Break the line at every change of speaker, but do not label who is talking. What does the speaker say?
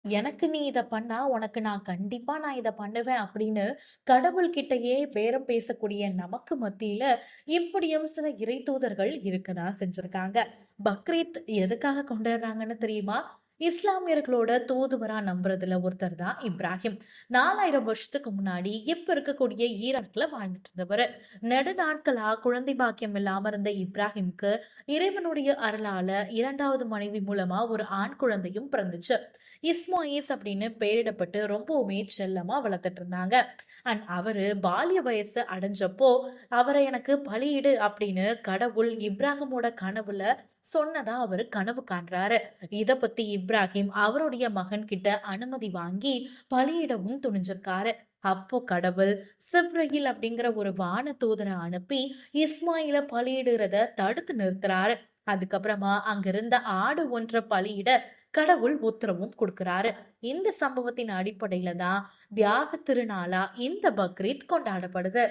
எனக்கு நீ இத பண்ணா, உனக்கு நான் கண்டிப்பா இத பண்ணுவேன் அப்படின்னு கடவுள் கிட்டயே பேரம் பேசக்கூடிய நமக்கு மத்தியில, இப்படியும் சில இறை தூதர்கள் இருக்கதான் செஞ்சிருக்காங்க. பக்ரீத் எதுக்காக கொண்டாடுறாங்கன்னு தெரியுமா? இஸ்லாமியர்களோட தூதுவரா நம்புறதுல ஒருத்தர் தான் இப்ராஹிம். 4000 வருஷத்துக்கு முன்னாடி இப்ப இருக்கக்கூடிய ஈராக்ல வாழ்ந்துட்டு இருந்தவரு. நெடுநாட்களா குழந்தை பாக்கியம் இல்லாம இருந்த இப்ராஹிம்க்கு இறைவனுடைய அருளால 2வது மனைவி மூலமா ஒரு ஆண் குழந்தையும் பிறந்துச்சு. இஸ்மாயிஸ் அப்படின்னு பெயரிடப்பட்டு ரொம்பவுமே செல்லமா வளர்த்துட்டு இருந்தாங்க. அண்ட் அவரு பால்ய வயசு அடைஞ்சப்போ அவரை எனக்கு பலியிடு அப்படின்னு கடவுள் இப்ராஹிமோட கனவுல சொன்னதா அவரு கனவு காண்றாரு. இத பத்தி இப்ராஹிம் அவருடைய மகன் கிட்ட அனுமதி வாங்கி பலியிடவும் துணிஞ்சிருக்காரு. அப்போ கடவுள் சிப்ரஹில் அப்படிங்கிற ஒரு வான தூதரை அனுப்பி இஸ்மாயில பலியிடுறத தடுத்து நிறுத்துறாரு. அதுக்கப்புறமா அங்கிருந்த ஆடு ஒன்ற பலியிட கடவுள் உத்தரவும் கொடுக்கிறாரு. இந்த சம்பவத்தின் அடிப்படையில தான் தியாக திருநாளா இந்த பக்ரீத் கொண்டாடப்படுது.